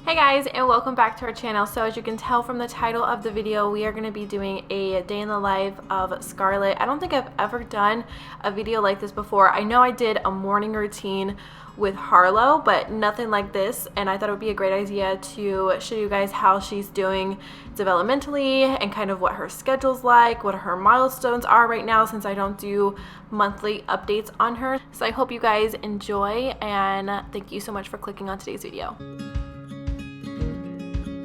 Hey guys, and welcome back to our channel. So as you can tell from the title of the video, we are going to be doing a day in the life of Scarlett. I don't think I've ever done a video like this before. I know I did a morning routine with Harlow, but nothing like this, and I thought it would be a great idea to show you guys how she's doing developmentally and kind of what her schedule's like, what her milestones are right now, since I don't do monthly updates on her. So I hope you guys enjoy, and thank you so much for clicking on today's video.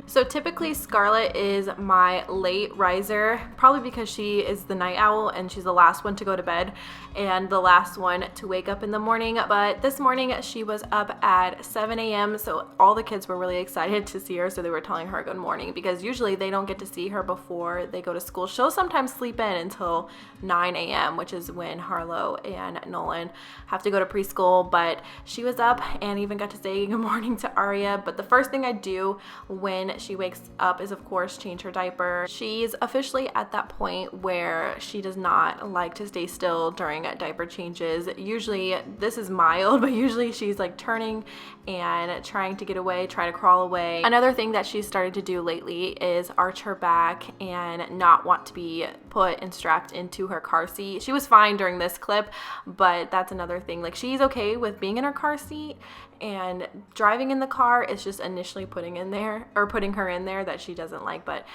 So typically Scarlett is my late riser, probably because she is the night owl and she's the last one to go to bed and the last one to wake up in the morning. But this morning she was up at 7 a.m. so all the kids were really excited to see her, so they were telling her good morning because usually they don't get to see her before they go to school. She'll sometimes sleep in until 9 a.m. which is when Harlow and Nolan have to go to preschool, but she was up and even got to say good morning to Aria. But the first thing I do when she wakes up is of course change her diaper. She's officially at that point where she does not like to stay still during diaper changes. Usually this is mild, but usually she's like turning and trying to get away, try to crawl away. Another thing that she's started to do lately is arch her back and not want to be put and strapped into her car seat. She was fine during this clip, but that's another thing. Like, she's okay with being in her car seat, and driving in the car is just initially putting her in there that she doesn't like. But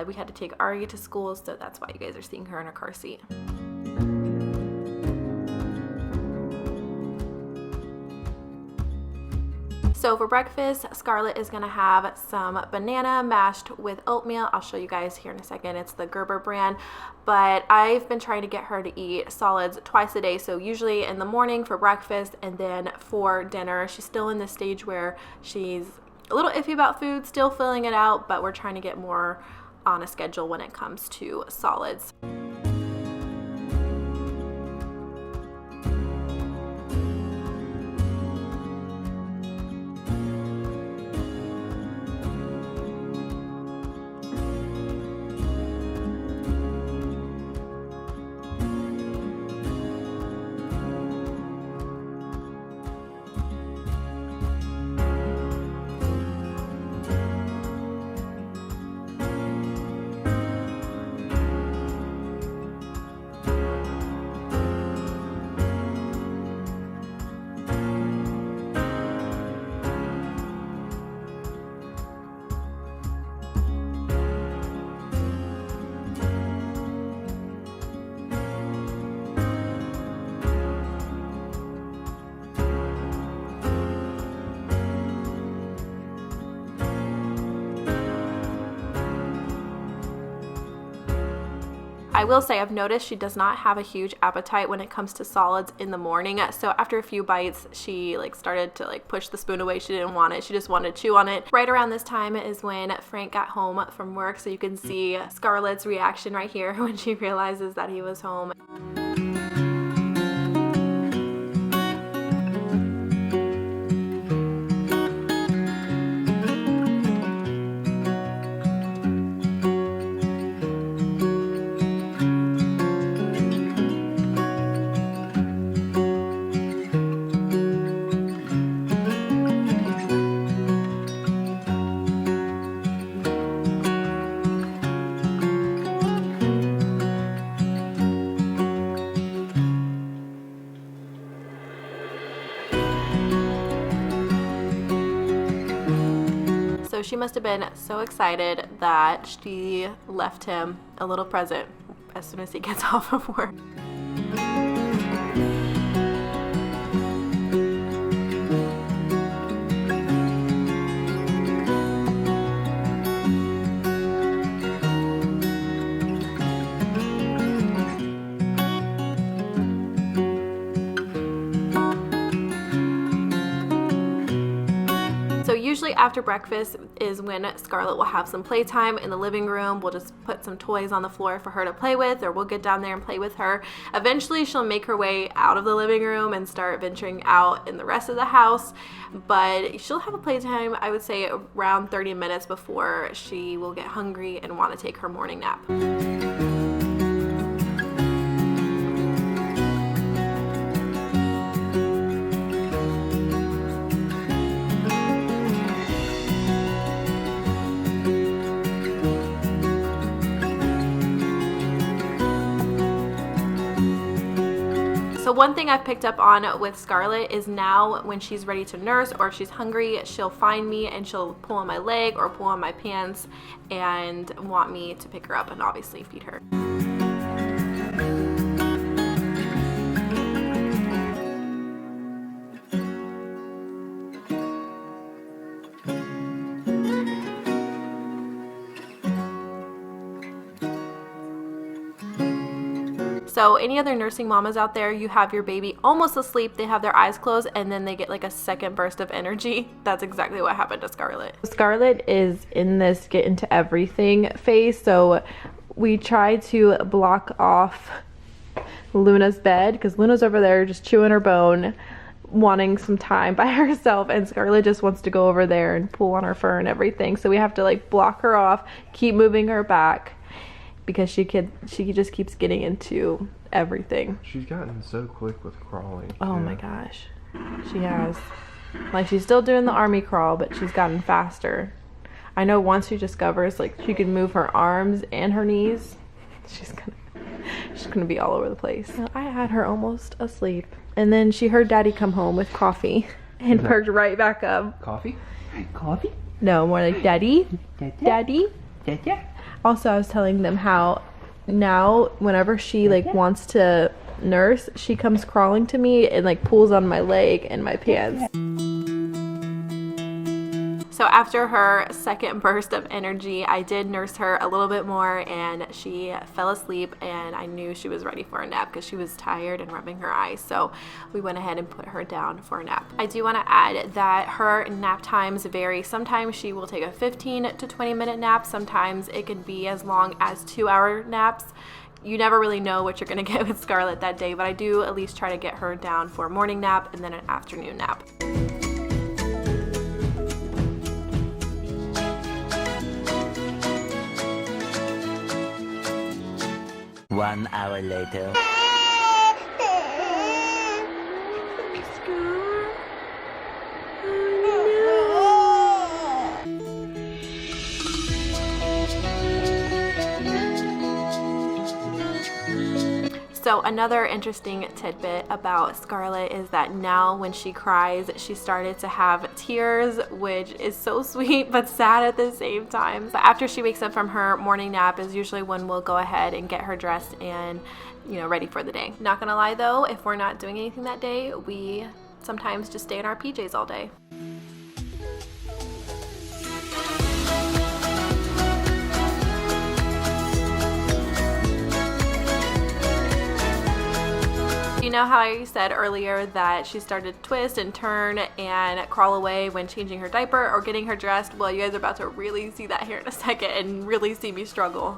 we had to take Aria to school, so that's why you guys are seeing her in her car seat. So for breakfast, Scarlett is gonna have some banana mashed with oatmeal. I'll show you guys here in a second. It's the Gerber brand, but I've been trying to get her to eat solids twice a day. So usually in the morning for breakfast, and then for dinner. She's still in the stage where she's a little iffy about food, still filling it out, but we're trying to get more on a schedule when it comes to solids. I will say I've noticed she does not have a huge appetite when it comes to solids in the morning. So after a few bites, she started to push the spoon away. She didn't want it. She just wanted to chew on it. Right around this time is when Frank got home from work. So you can see Scarlett's reaction right here when she realizes that he was home. So she must have been so excited that she left him a little present as soon as he gets off of work. So usually after breakfast is when Scarlett will have some playtime in the living room. We'll just put some toys on the floor for her to play with, or we'll get down there and play with her. Eventually she'll make her way out of the living room and start venturing out in the rest of the house, but she'll have a playtime, I would say, around 30 minutes before she will get hungry and want to take her morning nap. So one thing I've picked up on with Scarlett is now when she's ready to nurse or if she's hungry, she'll find me and she'll pull on my leg or pull on my pants and want me to pick her up and obviously feed her. So any other nursing mamas out there, you have your baby almost asleep, they have their eyes closed, and then they get like a second burst of energy. That's exactly what happened to Scarlett. Scarlett is in this get into everything phase, so we try to block off Luna's bed because Luna's over there just chewing her bone, wanting some time by herself, and Scarlett just wants to go over there and pull on her fur and everything. So we have to like block her off, keep moving her back, because she just keeps getting into everything. She's gotten so quick with crawling. Oh my gosh. She has. Like, she's still doing the army crawl, but she's gotten faster. I know once she discovers like she can move her arms and her knees, she's gonna be all over the place. So I had her almost asleep, and then she heard Daddy come home with coffee and perked right back up. Coffee? Coffee? No, more like Daddy. Daddy. Daddy. Also, I was telling them how now whenever she like wants to nurse, she comes crawling to me and like pulls on my leg and my pants. So after her second burst of energy, I did nurse her a little bit more and she fell asleep, and I knew she was ready for a nap because she was tired and rubbing her eyes. So we went ahead and put her down for a nap. I do want to add that her nap times vary. Sometimes she will take a 15 to 20 minute nap. Sometimes it can be as long as 2-hour naps. You never really know what you're going to get with Scarlett that day, but I do at least try to get her down for a morning nap and then an afternoon nap. 1 hour later. So another interesting tidbit about Scarlett is that now when she cries, she started to have tears, which is so sweet but sad at the same time. But after she wakes up from her morning nap is usually when we'll go ahead and get her dressed and, ready for the day. Not gonna lie though, if we're not doing anything that day, we sometimes just stay in our PJs all day. You know how I said earlier that she started to twist and turn and crawl away when changing her diaper or getting her dressed? Well, you guys are about to really see that here in a second and really see me struggle.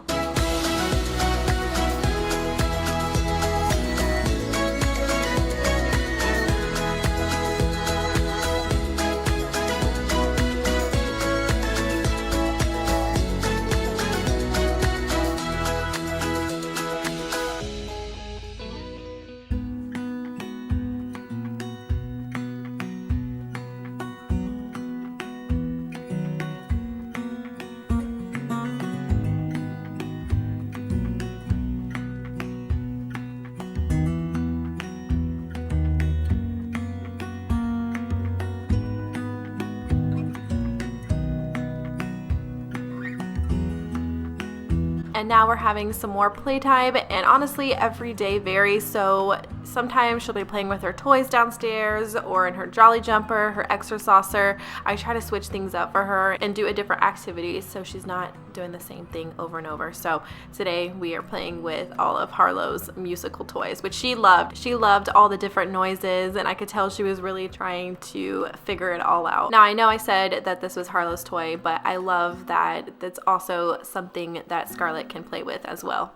And now we're having some more playtime, and honestly every day varies. So sometimes she'll be playing with her toys downstairs or in her Jolly Jumper, her Exercise. I try to switch things up for her and do a different activity so she's not doing the same thing over and over. So today we are playing with all of Harlow's musical toys, which she loved. She loved all the different noises, and I could tell she was really trying to figure it all out. Now I know I said that this was Harlow's toy, but I love that that's also something that Scarlett can play with as well.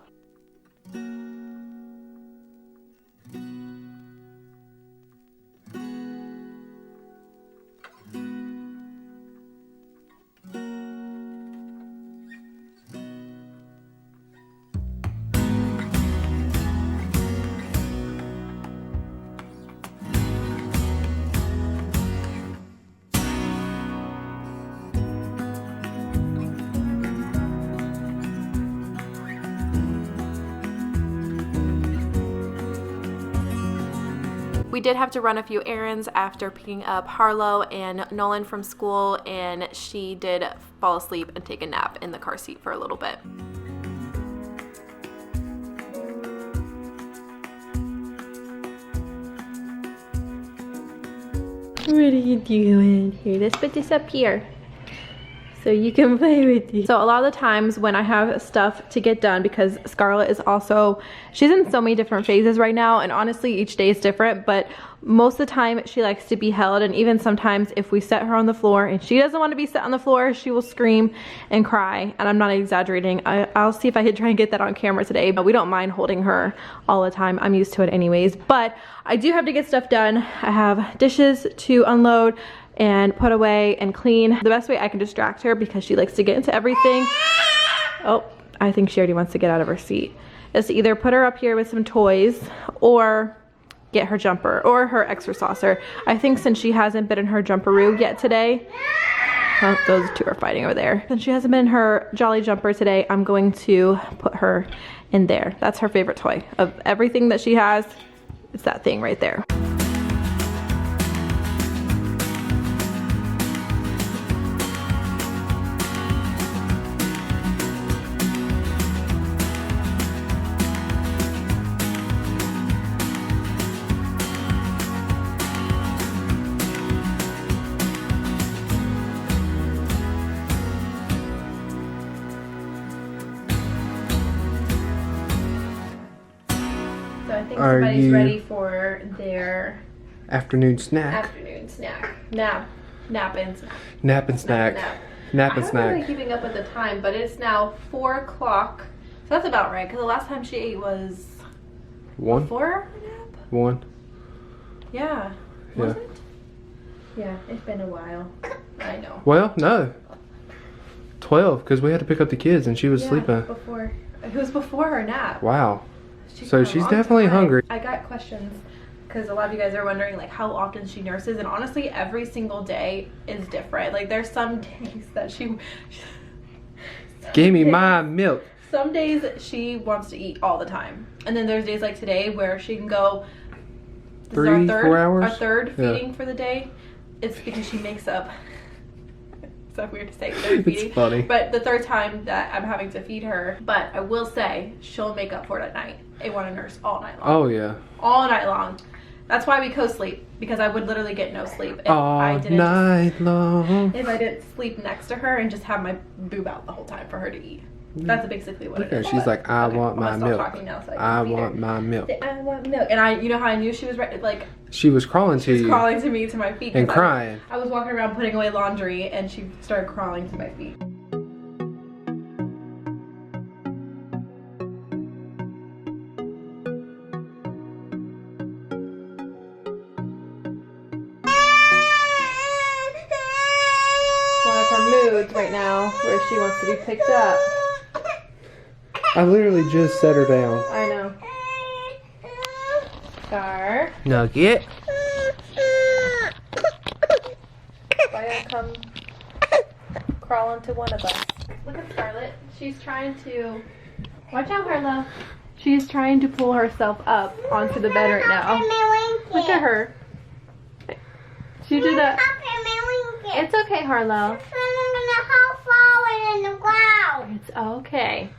We did have to run a few errands after picking up Harlow and Nolan from school, and she did fall asleep and take a nap in the car seat for a little bit. What are you doing? Here, let's put this up here so you can play with it. So a lot of the times when I have stuff to get done, because Scarlett is also, she's in so many different phases right now, and honestly each day is different, but most of the time she likes to be held, and even sometimes if we set her on the floor and she doesn't want to be set on the floor, she will scream and cry, and I'm not exaggerating. I'll see if I can try and get that on camera today, but we don't mind holding her all the time. I'm used to it anyways, but I do have to get stuff done. I have dishes to unload and put away and clean. The best way I can distract her, because she likes to get into everything. Oh, I think she already wants to get out of her seat. Is to either put her up here with some toys or get her jumper or her extra saucer. I think since she hasn't been in her jumperoo yet today, oh, those two are fighting over there. Since she hasn't been in her Jolly Jumper today, I'm going to put her in there. That's her favorite toy. Of everything that she has, it's that thing right there. I think somebody's ready for their afternoon snack. Afternoon snack. Nap and snack. Nap and snack. Nap and I'm snack. not really keeping up with the time, but it's now 4 o'clock. So that's about right, because the last time she ate was 1. before her nap? 1. Yeah. Was it? Yeah, it's been a while. I know. Well, no. 12, because we had to pick up the kids and she was sleeping. Before. It was before her nap. Wow. So she's definitely hungry. I got questions because a lot of you guys are wondering like how often she nurses, and honestly every single day is different. Like there's some days that she Give me my milk. Some days she wants to eat all the time, and then there's days like today where she can go 3, 4 hours. Our third feeding for the day. It's because she makes up. It's so weird to say third feeding. It's funny. But the third time that I'm having to feed her, but I will say she'll make up for it at night. I want to nurse all night long. Oh yeah. All night long. That's why we co-sleep, because I would literally get no sleep if all I didn't night long. If I didn't sleep next to her and just have my boob out the whole time for her to eat. That's basically what it is. She's like, I want my milk. Now so I want my milk. I want milk. And you know how I knew she was ready? Like, she was crawling to you. She was crawling to me, to my feet. And crying. I was walking around putting away laundry, and she started crawling to my feet. One of her moods right now, where she wants to be picked up. I literally just set her down. I know. Scar. Nugget. Why don't come crawl into one of us? Look at Scarlett. She's trying to... Watch out, Harlow. She's trying to pull herself up onto the bed right now. Look at her. She did that. It's okay, Harlow. It's okay.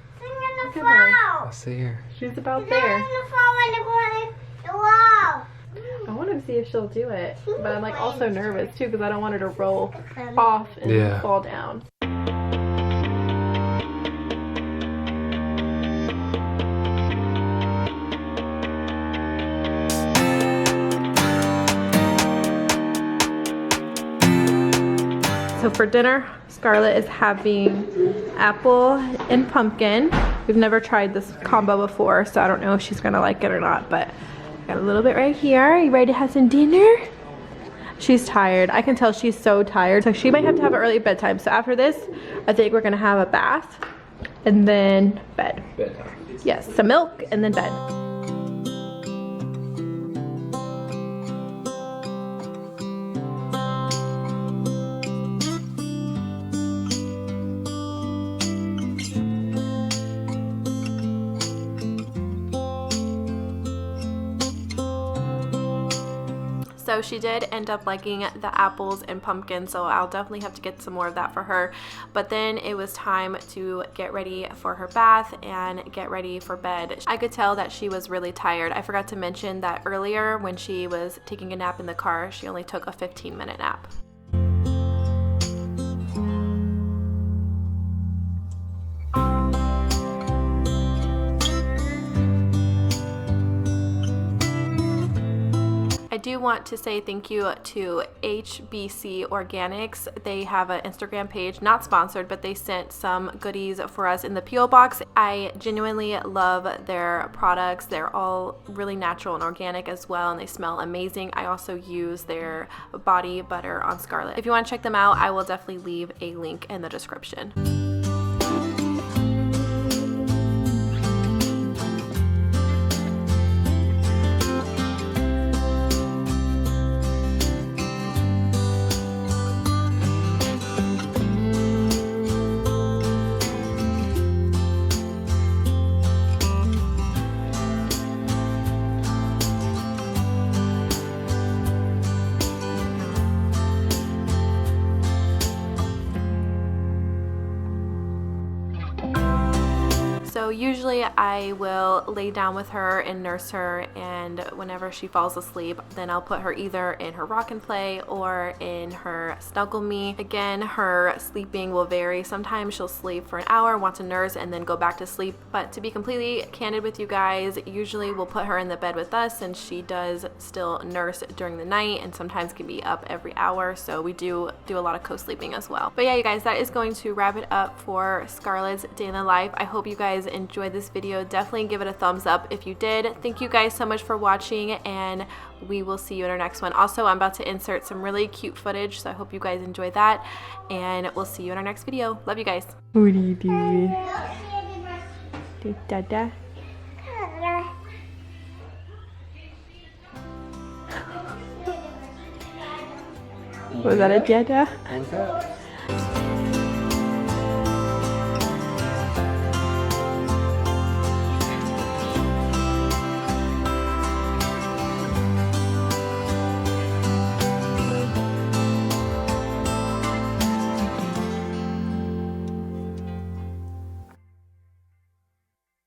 Look at her. I see her. She's about there. I want to see if she'll do it, but I'm like also nervous too because I don't want her to roll off and fall down. So for dinner, Scarlett is having apple and pumpkin. We've never tried this combo before, so I don't know if she's gonna like it or not, but I got a little bit right here. Are you ready to have some dinner? She's tired. I can tell she's so tired. So she might have to have an early bedtime. So after this, I think we're gonna have a bath and then bed. Bedtime. Yes, some milk and then bed. So she did end up liking the apples and pumpkin, so I'll definitely have to get some more of that for her. But then it was time to get ready for her bath and get ready for bed. I could tell that she was really tired. I forgot to mention that earlier when she was taking a nap in the car, she only took a 15-minute nap. I do want to say thank you to HBC Organics. They have an Instagram page, not sponsored, but they sent some goodies for us in the P.O. box. I genuinely love their products. They're all really natural and organic as well, and they smell amazing. I also use their body butter on Scarlett. If you want to check them out, I will definitely leave a link in the description. So usually I will lay down with her and nurse her, and whenever she falls asleep, then I'll put her either in her rock and play or in her snuggle me. Again, her sleeping will vary. Sometimes she'll sleep for an hour, want to nurse, and then go back to sleep. But to be completely candid with you guys, usually we'll put her in the bed with us, and she does still nurse during the night and sometimes can be up every hour. So we do a lot of co-sleeping as well. But yeah, you guys, that is going to wrap it up for Scarlett's day in the life. I hope you guys enjoyed this video. Definitely give it a thumbs up if you did. Thank you guys so much for watching, and we will see you in our next one. Also, I'm about to insert some really cute footage, so I hope you guys enjoy that, and we'll see you in our next video. Love you guys. What are you doing? Dada? Was that a dada? What was that?